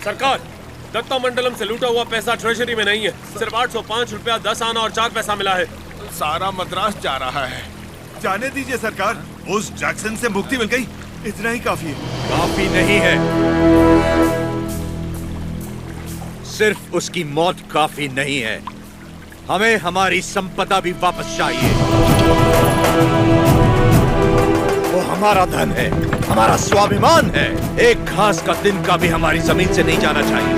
सरकार, दत्ता मंडलम से लूटा हुआ पैसा ट्रेजरी में नहीं है। सिर्फ 805 रुपया 10 आना और 4 पैसा मिला है। सारा मद्रास जा रहा है। जाने दीजिए सरकार, उस जैक्सन से मुक्ति मिल गई, इतना ही काफी है। काफी नहीं है, सिर्फ उसकी मौत काफी नहीं है, हमें हमारी संपदा भी वापस चाहिए। वो हमारा धन है, हमारा स्वाभिमान है। एक घास का दिन का भी हमारी जमीन से नहीं जाना चाहिए।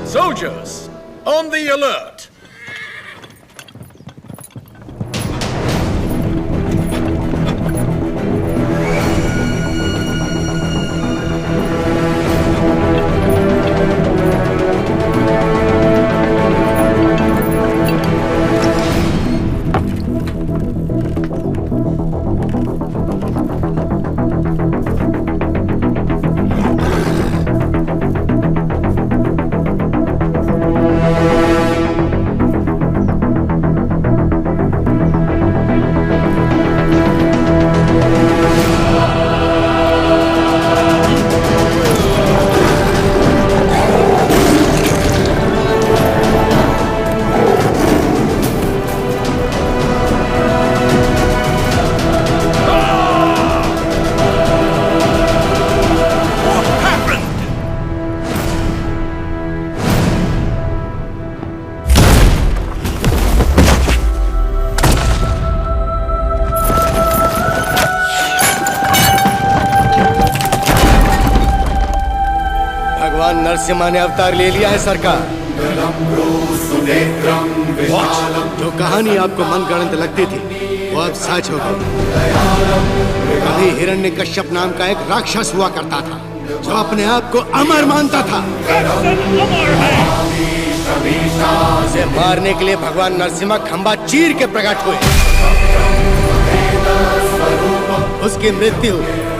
Soldiers, on the alert! Narasimha ने अवतार ले लिया है सरकार। जो कहानी आपको मनगढ़ंत लगती थी वो अब सच हो गई। कभी हिरण्यकश्यप नाम का एक राक्षस हुआ करता था जो अपने आप को अमर मानता था। उसे मारने के लिए भगवान नरसिम्हा खंबा चीर के प्रकट हुए। उसकी मृत्यु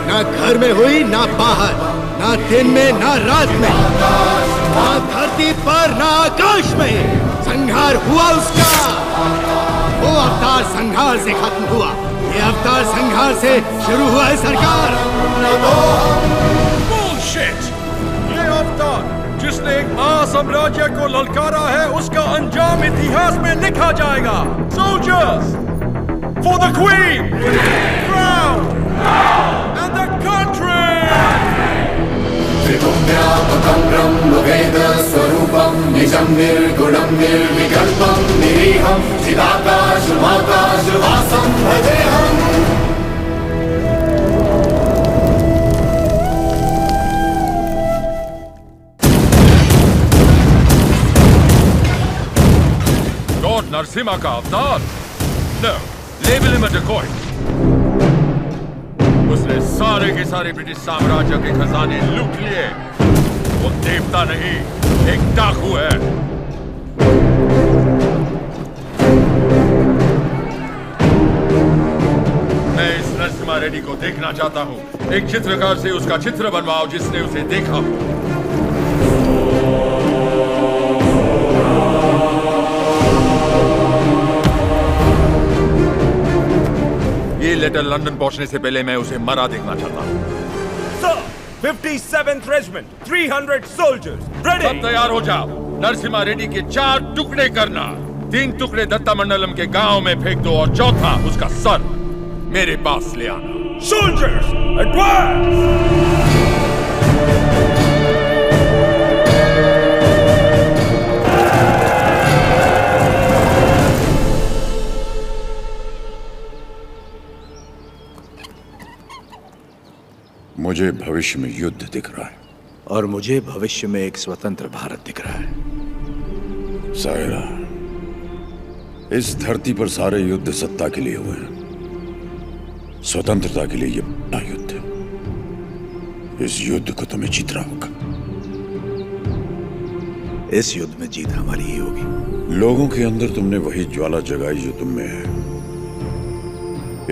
ना घर में हुई ना बाहर, ना दिन में ना रात में, ना धरती पर ना आकाश में। संहार हुआ उसका। वो अवतार संहार से खत्म हुआ, ये अवतार संहार से शुरू हुआ है सरकार। Bullshit! ये अवतार जिसने एक महासाम्राज्य को ललकारा है, उसका अंजाम इतिहास में लिखा जाएगा। Soldiers, for the Queen, crown, and the country! त्रिगुण्यात्मकं ब्रह्मवेदस्वरूपं निजं निर्गुणं निर्विकल्पं निरीहं चिदाकाशमाकाशवासं भजेऽहम्। Lord नरसिम्हा का अवतार? No, label him a decoy. उसने सारे के सारे ब्रिटिश साम्राज्य के खजाने लूट लिए। वो देवता नहीं, एक डाकू है। मैं इस नरसिम्हा रेड्डी को देखना चाहता हूँ। एक चित्रकार से उसका चित्र बनवाओ जिसने उसे देखा हो। ये लेटर लंदन पहुंचने से पहले मैं उसे मरा देखना चाहता हूँ। 57th Regiment, 300 soldiers, ready! सब तैयार हो जाओ। नरसिम्हा रेड्डी के 4 टुकड़े करना। 3 टुकड़े दत्ता मंडलम के गांव में फेंक दो और चौथा उसका सर मेरे पास ले आना। Soldiers, advance! मुझे भविष्य में युद्ध दिख रहा है और मुझे भविष्य में एक स्वतंत्र भारत दिख रहा है। सायरा, इस धरती पर सारे युद्ध सत्ता के लिए हुए हैं। स्वतंत्रता के लिए यह बड़ा युद्ध है। इस युद्ध को तुम्हें जीतना होगा। इस युद्ध में जीत हमारी ही होगी। लोगों के अंदर तुमने वही ज्वाला जगाई जो तुम में है।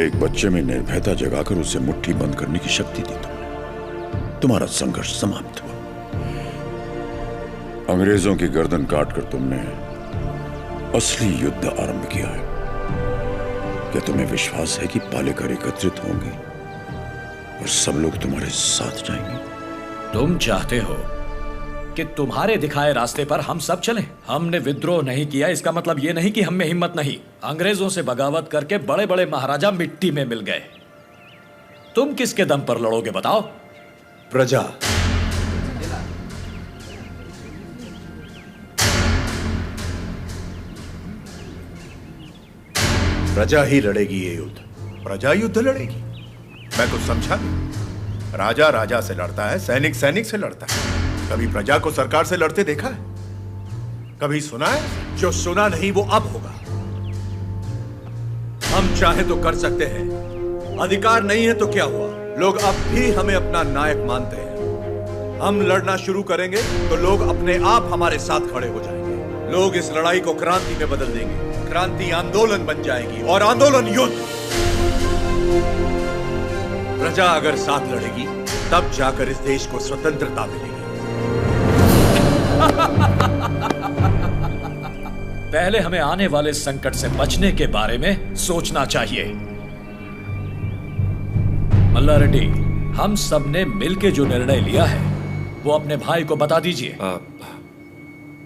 एक बच्चे में निर्भयता जगाकर उसे मुट्ठी बंद करने की शक्ति दी तुमने। तुम्हारा संघर्ष समाप्त हुआ। अंग्रेजों की गर्दन काटकर तुमने असली युद्ध आरंभ किया है। क्या तुम्हें विश्वास है कि पालेकर एकत्रित होंगे और सब लोग तुम्हारे साथ जाएंगे? तुम चाहते हो कि तुम्हारे दिखाए रास्ते पर हम सब चलें? हमने विद्रोह नहीं किया, इसका मतलब यह नहीं कि हम में हिम्मत नहीं। अंग्रेजों से बगावत करके बड़े बड़े महाराजा मिट्टी में मिल गए। तुम किसके दम पर लड़ोगे बताओ? प्रजा। प्रजा ही लड़ेगी ये युद्ध। प्रजा युद्ध लड़ेगी? मैं कुछ समझा नहीं। राजा राजा से लड़ता है, सैनिक सैनिक से लड़ता है। कभी प्रजा को सरकार से लड़ते देखा है? कभी सुना है? जो सुना नहीं वो अब होगा। हम चाहे तो कर सकते हैं, अधिकार नहीं है तो क्या हुआ? लोग अब भी हमें अपना नायक मानते हैं। हम लड़ना शुरू करेंगे तो लोग अपने आप हमारे साथ खड़े हो जाएंगे। लोग इस लड़ाई को क्रांति में बदल देंगे। क्रांति आंदोलन बन जाएगी और आंदोलन युद्ध। प्रजा अगर साथ लड़ेगी तब जाकर इस देश को स्वतंत्रता मिलेगी। पहले हमें आने वाले संकट से बचने के बारे में सोचना चाहिए। मल्ला रेड्डी, हम सब ने मिलकर जो निर्णय लिया है वो अपने भाई को बता दीजिए।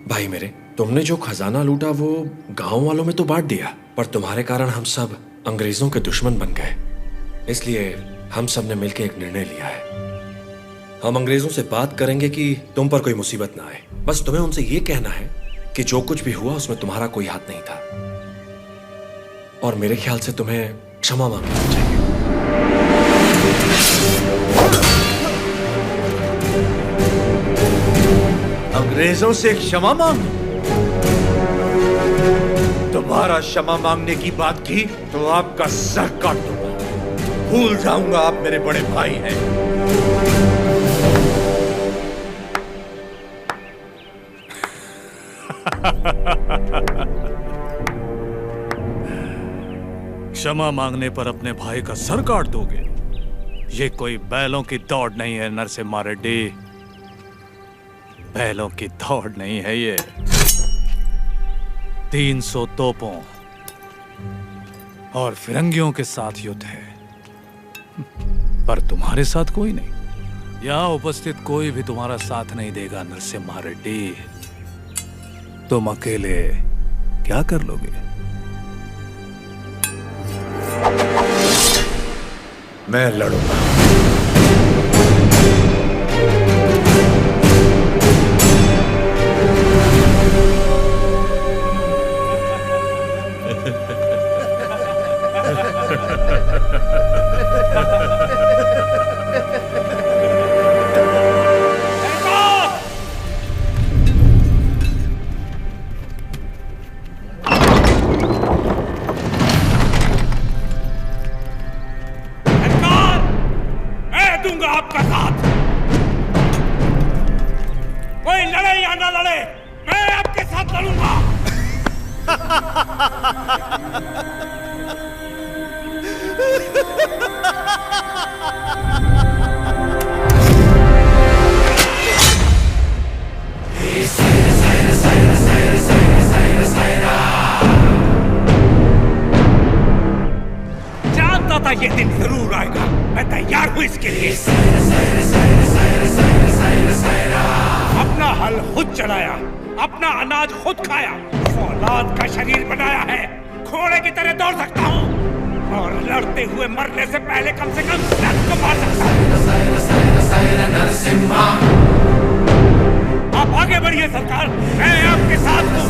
भाई मेरे, तुमने जो खजाना लूटा वो गांव वालों में तो बांट दिया, पर तुम्हारे कारण हम सब अंग्रेजों के दुश्मन बन गए। इसलिए हम सब ने मिलकर एक निर्णय लिया है। हम अंग्रेजों से बात करेंगे कि तुम पर कोई मुसीबत ना आए। बस तुम्हें उनसे यह कहना है कि जो कुछ भी हुआ उसमें तुम्हारा कोई हाथ नहीं था, और मेरे ख्याल से तुम्हें क्षमा मांगनी चाहिए। अंग्रेजों से क्षमा मांग? तुम्हारा क्षमा मांगने की बात की तो आपका सर काट दूंगा। भूल जाऊंगा आप मेरे बड़े भाई हैं। क्षमा मांगने पर अपने भाई का सर काट दोगे? ये कोई बैलों की दौड़ नहीं है नरसिम्हा रेड्डी। बैलों की दौड़ नहीं है ये। 300 तोपों और फिरंगियों के साथ युद्ध है, पर तुम्हारे साथ कोई नहीं। यहां उपस्थित कोई भी तुम्हारा साथ नहीं देगा नरसिम्हा रेड्डी। तुम अकेले क्या कर लोगे? मैं लड़ूंगा। ये दिन जरूर आएगा। मैं तैयार हूं इसके लिए। अपना हल खुद चढ़ाया, अपना अनाज खुद खाया, औलाद का शरीर बनाया है। घोड़े की तरह दौड़ सकता हूं और लड़ते हुए मरने से पहले कम से कम 10 को मार सकता हूं। आप आगे बढ़िए सरकार, मैं आपके साथ हूं।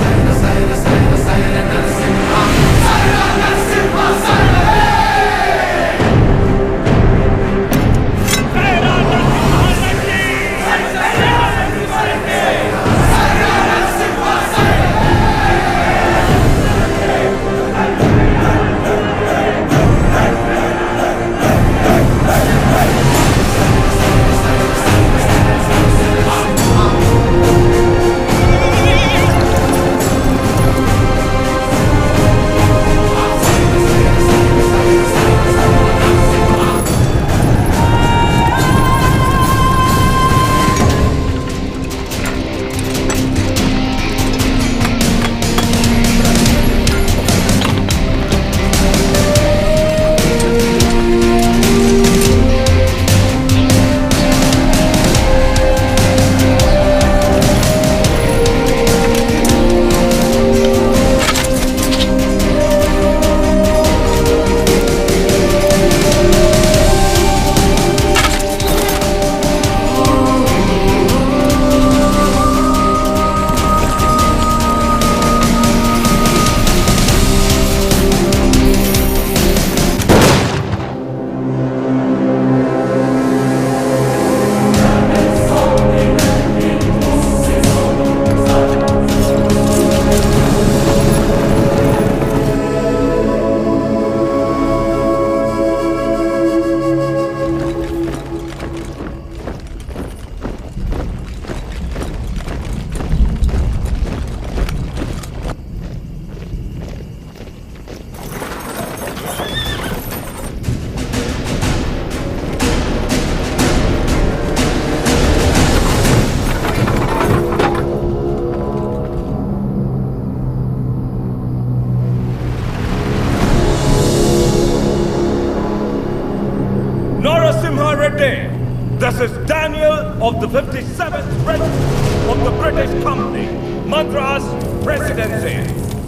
Narasimha Reddy, this is Daniel of the 57th Regiment of the British Company, Madras Presidency.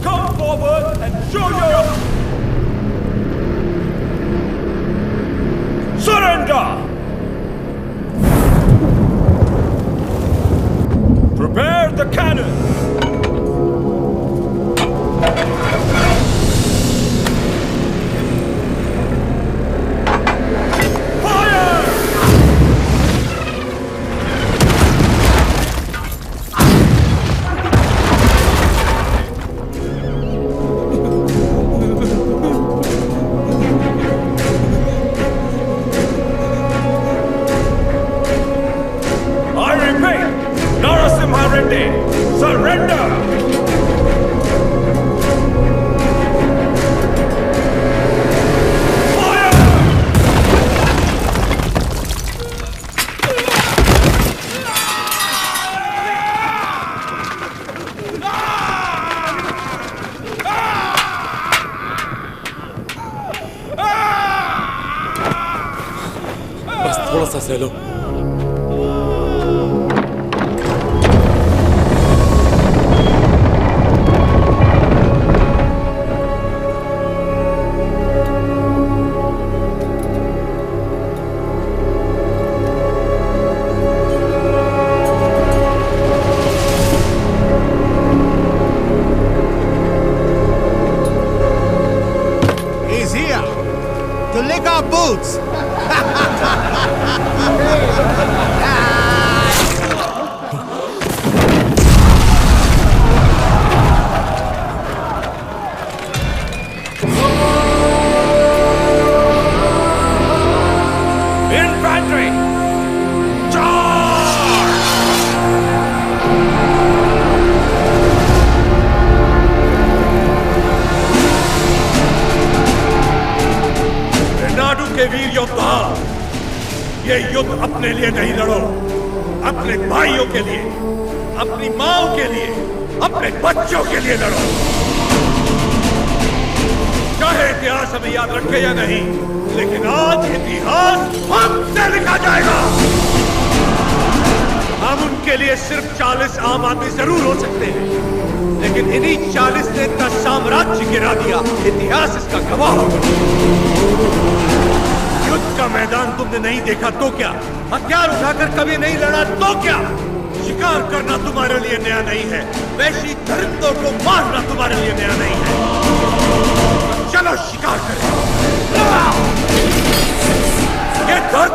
Come forward and show your surrender. Prepare the cannon. थोड़ा सा सह लो। He's here to lick our boots. Infantry! Charge! Renadu के वीर योद्धा, ये युद्ध अपने लिए नहीं लड़ो, अपने भाइयों के लिए, अपनी माओ के लिए, अपने बच्चों के लिए लड़ो। चाहे इतिहास हमें याद रखे या नहीं, लेकिन आज इतिहास हमसे लिखा जाएगा। हम उनके लिए सिर्फ 40 आम आदमी जरूर हो सकते हैं, लेकिन इन्हीं 40 ने इतना साम्राज्य गिरा दिया। इतिहास इसका गवाह होगा। युद्ध का मैदान तुमने नहीं देखा तो क्या, हथियार उठाकर कभी नहीं लड़ा तो क्या, शिकार करना तुम्हारे लिए नया नहीं है, वैशी दरिंदों को मारना तुम्हारे लिए नया नहीं है। चलो शिकार करें।